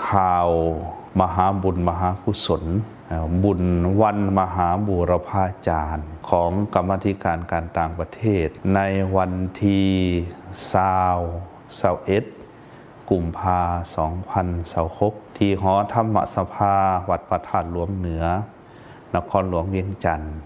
ข่าวมหาบุญมหากุศลบุญวันมหาบูรพาจารย์ของกรรมาธิการการต่างประเทศในวันที่21 กุมภาพันธ์ 2026ที่หอธรรมสภาวัดพระธาตุหลวงเหนือนครหลวงเวียงจันทร์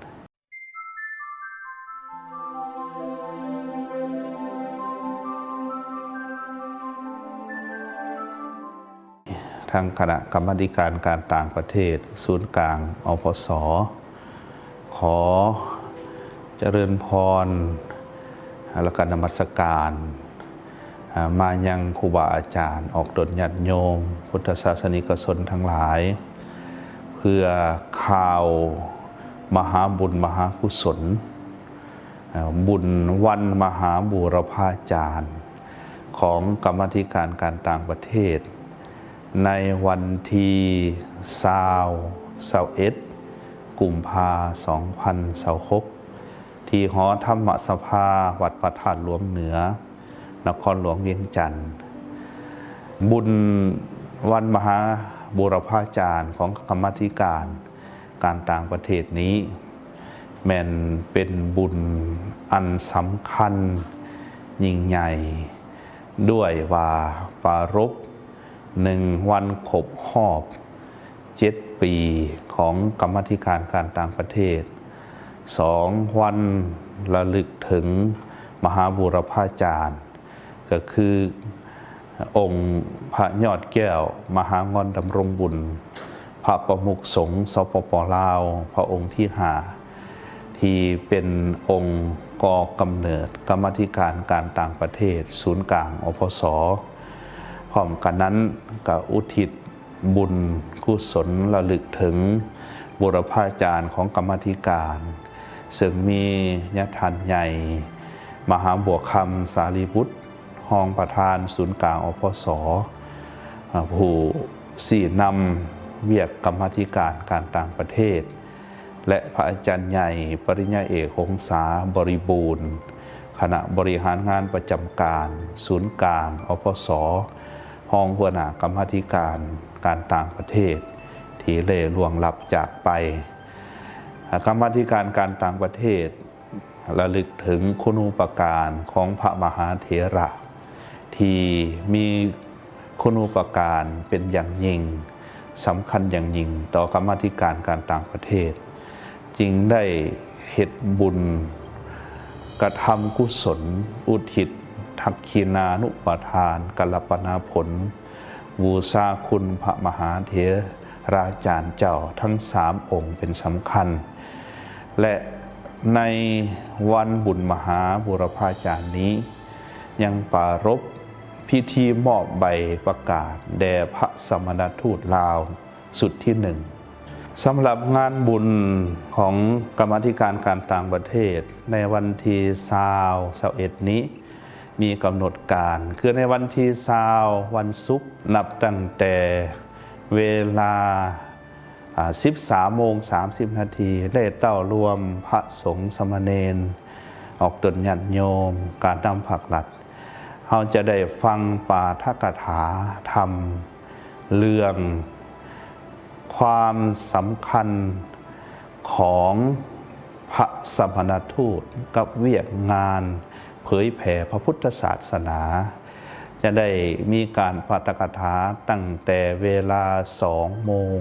ทางคณะกรรมาธิการการต่างประเทศศูนย์กลางอพส.ขอเจริญพรและก็นมัสการมายังครูบาอาจารย์ออกตนญาติโยมพุทธศาสนิกชนทั้งหลายเพื่อข่าวมหาบุญมหากุศลบุญวันมหาบูรพาจารย์ของกรรมาธิการการต่างประเทศในวันที่21 กุมภาพันธ์ 2026ที่หอธรรมสภาวัดพระธาตุหลวงเหนือนครหลวงเวียงจันทร์บุญวันมหาบูรพาจารย์ของกรรมาธิการการต่างประเทศนี้แม่นเป็นบุญอันสำคัญยิ่งใหญ่ด้วยว่าปรารภ1 วันครบรอบ7 ปีของกรรมาธิการการต่างประเทศ2 วันระลึกถึงมหาบูรพาจารย์ก็คือองค์พระยอดแก้วมหางอนดำรงบุญพระประมุขสงฆ์สปป.ลาวพระองค์ที่5ที่เป็นองค์ก่อกำเนิดกรรมาธิการการต่างประเทศศูนย์กลางอพส.พร้อมกันนั้นก็อุทิศบุญกุศลระลึกถึงบูรพาจารย์ของกรรมาธิการซึ่งมีญาติท่านใหญ่มหาบัวคำสารีบุตรรองประธานศูนย์กลางอพส.ผู้สี่นำเวียกกรรมาธิการการต่างประเทศและพระอาจารย์ใหญ่ปริญญาเอกหงษาบริบูรณ์คณะบริหารงานประจำการศูนย์กลางอพส.รองหัวหน้ากรรมาธิการการต่างประเทศที่ได้ล่วงลับจากไปกรรมาธิการการต่างประเทศระลึกถึงคุณูปการของพระมหาเถระที่มีคุณูปการเป็นอย่างยิ่งสำคัญอย่างยิ่งต่อกรรมาธิการการต่างประเทศจึงได้เฮ็ดบุญกระทำกุศลอุทิศทักขีนานุปทานกัลลปนาผลบูชาคุณพระมหาเถราจารย์เจ้าทั้ง3 องค์เป็นสำคัญและในวันบุญมหาบูรพาจารย์นี้ยังปรารภพิธีมอบใบประกาศแด่พระสมณทูตลาวสุดที่1สำหรับงานบุญของกรรมาธิการการต่างประเทศในวันที่21นี้มีกำหนดการคือในวันที่วันศุกร์นับตั้งแต่เวลา13:30 นาทีได้เต้ารวมพระสงฆ์สมณเณรออกตนญาติโยมการนำผักหลัดเราจะได้ฟังปาฐกถาธรรมเรื่องความสำคัญของพระสมณทูตกับเวียกงานเผยแผ่พระพุทธศาสนาจะได้มีการปาฐกถาตั้งแต่เวลา2 โมง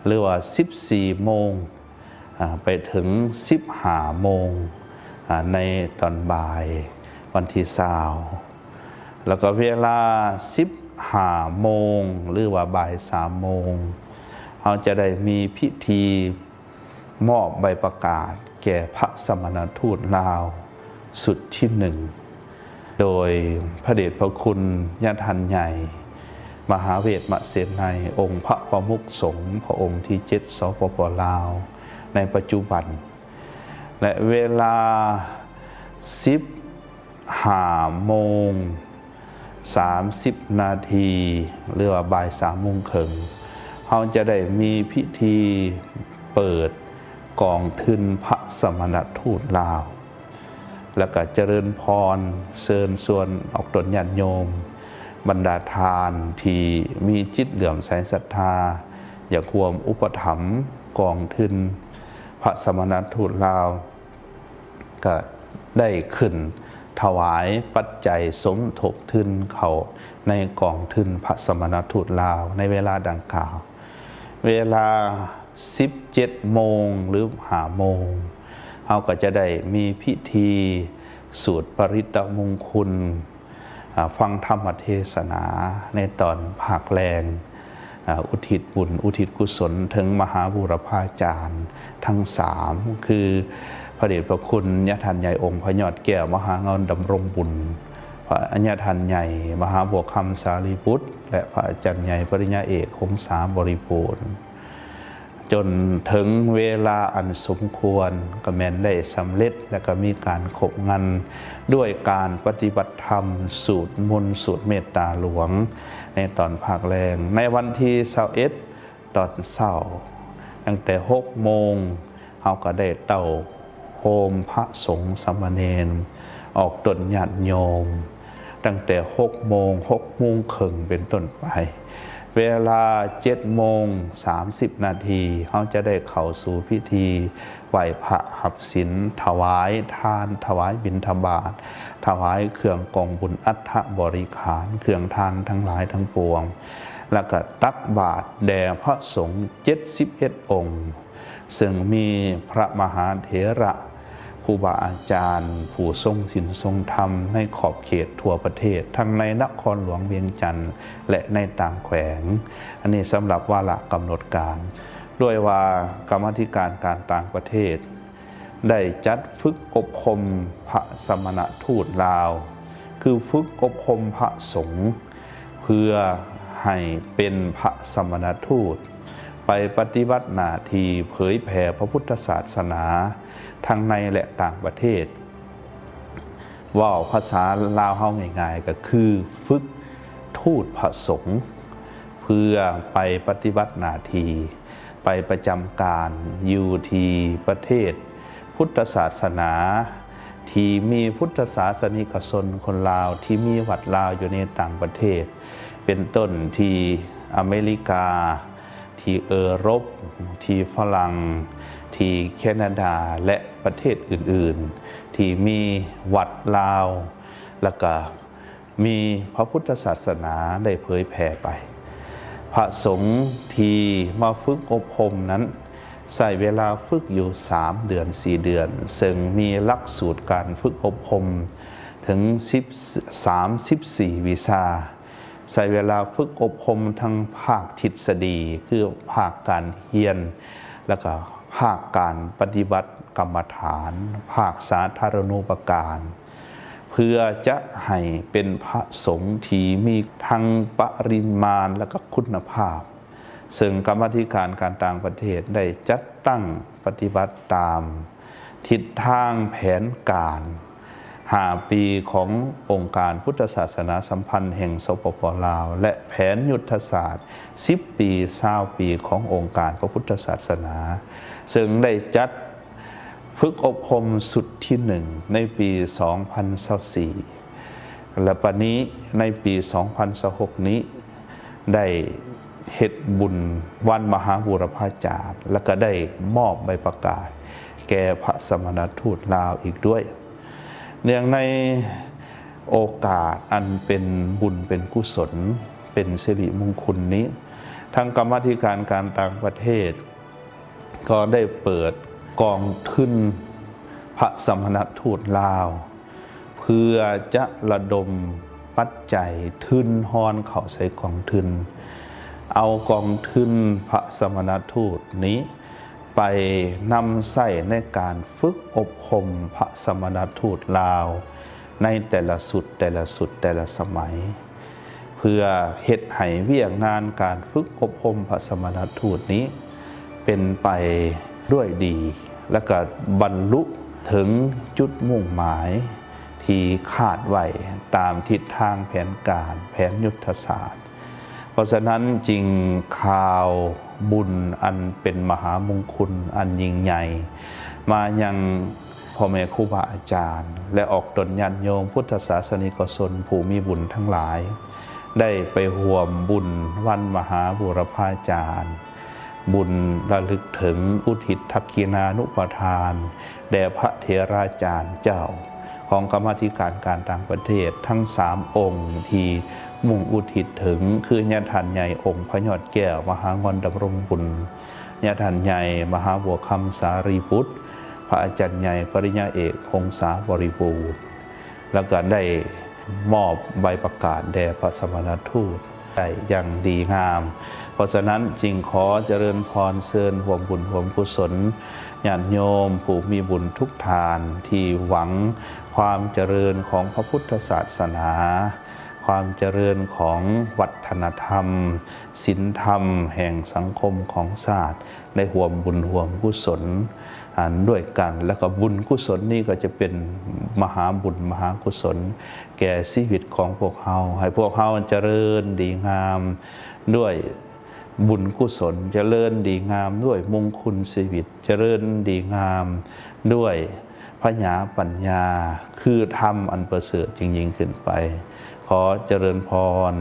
หรือว่า14 โมงไปถึง15 โมงในตอนบ่ายวันที่20แล้วก็เวลา15 โมงหรือว่าบ่าย3 โมงเราจะได้มีพิธีมอบใบประกาศแก่พระสมณทูตลาวสุดที่1โดยพระเดชพระคุณญาติท่านใหญ่มหาเวทมเสนัยองค์พระประมุขสงฆ์พระองค์ที่7สปป.ลาวในปัจจุบันและเวลา15 โมง 30 นาทีหรือว่าบ่าย3 โมงครึ่งเราจะได้มีพิธีเปิดกองทุนพระสมณทูตลาวแล้วก็เจริญพรเชิญชวนออกตนญาติโยม บรรดาทานที่มีจิตเหลื่อมใสศรัทธาอยากควมอุปถัมภ์กองทุนพระสมณทูตลาวก็ได้ขึ้นถวายปัจจัยสมทบทุนเขาในกองทุนพระสมณทูตลาวในเวลาดังกล่าวเวลา17 โมงหรือ5 โมงเราก็จะได้มีพิธีสวดปริตตมงคลฟังธรรมเทศนาในตอนภาคแรงอุทิศบุญอุทิศกุศลถึงมหาบูรพาจารย์ทั้ง3คือพระเดชพระคุณญาติใหญ่องค์พระยอดแก้วมหาเงาดำรงบุญพระญาติใหญ่มหาบัวคำสารีบุตรและพระอาจารย์ใหญ่ปริญญาเอกคงสาบริบูรณ์จนถึงเวลาอันสมควรก็แม้นได้สำเร็จและก็มีการขบงานด้วยการปฏิบัติธรรมสูตรมนต์สูตรเมตตาหลวงในตอนภาคแรงในวันที่21ตอนเช้าตั้งแต่6 โมงเราก็ได้เต่าโฮมพระสงฆ์สามเณรออกตนญาติโยมตั้งแต่6 โมงครึ่งเป็นต้นไปเวลา7:30 นาทีเขาจะได้เข้าสู่พิธีไหว้พระหับศีลถวายทานถวายบิณฑบาตถวายเครื่องกองบุญอัฐบริขารเครื่องทานทั้งหลายทั้งปวงแล้วก็ตักบาตรแด่พระสงฆ์71 องค์ซึ่งมีพระมหาเถระครูบาอาจารย์ผู้ทรงศีลทรงธรรมในขอบเขตทั่วประเทศทั้งในนครหลวงเวียงจันทร์และในต่างแขวงอันนี้สำหรับวาระกำหนดการด้วยว่ากรรมาธิการการต่างประเทศได้จัดฝึกอบรมพระสมณทูตลาวคือฝึกอบรมพระสงฆ์เพื่อให้เป็นพระสมณทูตไปปฏิบัติหน้าที่เผยแผ่พระพุทธศาสนาทั้งในและต่างประเทศว่าภาษาลาวเฮาง่ายๆก็คือฝึกทูตพระสงฆ์เพื่อไปปฏิบัติหน้าที่ไปประจำการอยู่ที่ประเทศพุทธศาสนาที่มีพุทธศาสนิกชนคนลาวที่มีวัดลาวอยู่ในต่างประเทศเป็นต้นที่อเมริกาที่ยุโรปที่ฝรั่งที่แคนาดาและประเทศอื่นๆที่มีวัดลาวแล้วก็มีพระพุทธศาสนาได้เผยแผ่ไปพระสงฆ์ที่มาฝึกอบรมนั้นใช้เวลาฝึกอยู่3 เดือน 4 เดือนซึ่งมีหลักสูตรการฝึกอบรมถึง34 วิชาใช้เวลาฝึกอบรมทั้งภาคทฤษฎีคือภาคการเรียนแล้วก็ภาคการปฏิบัติกรรมฐานภาคสาธารณูปการเพื่อจะให้เป็นพระสงฆ์ที่มีทั้งปริมาณและก็คุณภาพซึ่งกรรมาธิการการต่างประเทศได้จัดตั้งปฏิบัติตามทิศทางแผนการ5 ปีขององค์การพุทธศาสนาสัมพันธ์แห่งสปป.ลาวและแผนยุทธศาสตร์10 ปี20 ปีขององค์การพระพุทธศาสนาซึ่งได้จัดฝึกอบรมสุดที่1ในปี2024และปัจจุบันนี้ในปี2026นี้ได้เฮ็ดบุญวันมหาบูรพาจารย์และก็ได้มอบใบประกาศแก่พระสมณทูตลาวอีกด้วยเนื่องในโอกาสอันเป็นบุญเป็นกุศลเป็นสิริมงคลนี้ทางกรรมาธิการการต่างประเทศก็ได้เปิดกองทุนพระสมณทูตลาวเพื่อจะระดมปัจจัยทุนฮอนเข้าใส่กองทุนเอากองทุนพระสมณทูตนี้ไปนำใส่ในการฝึกอบรมพระสมณทูตลาวในแต่ละสุดแต่ละสมัยเพื่อเฮ็ดให้เวียกงานการฝึกอบรมพระสมณทูตนี้เป็นไปด้วยดีและก็บรรลุถึงจุดมุ่งหมายที่คาดไว้ตามทิศทางแผนการแผนยุทธศาสตร์เพราะฉะนั้นจริงข่าวบุญอันเป็นมหามงคลอันยิ่งใหญ่มายังพ่อแม่ครูบาอาจารย์และออกตนญาติโยมพุทธศาสนิกชนผู้มีบุญทั้งหลาย ได้ไปห่วมบุญวันมหาบูรพาจารย์บุญระลึกถึงอุทิศทักษิณานุปทานแด่พระเถราจารย์เจ้าของกรรมาธิการการต่างประเทศทั้ง3 องค์ที่มุ่งอุทิศถึงคือญาติใหญ่องค์พระยอดแก้วมหางอนดำรงบุญญาติใหญ่มหาบัวคำสารีพุทธพระอาจารย์ใหญ่ปริญญาเอกพงษาบริบูรณ์แล้วก็ได้มอบใบประกาศแด่พระสมณทูตได้อย่างดีงามเพราะฉะนั้นจึงขอเจริญพรเชิญห่วมบุญห่วมกุศลญาติโยมผู้มีบุญทุกทานที่หวังความเจริญของพระพุทธศาสนาความเจริญของวัฒนธรรมศีลธรรมแห่งสังคมของชาติได้ห่วมบุญห่วมกุศลด้วยกันแล้วก็บุญกุศลนี้ก็จะเป็นมหาบุญมหากุศลแก่ชีวิตของพวกเราให้พวกเราเจริญดีงามด้วยบุญกุศลเจริญดีงามด้วยมงคลชีวิตเจริญดีงามด้วยพญาปัญญาคือธรรมอันประเสริฐจริงๆขึ้นไปขอเจริญพร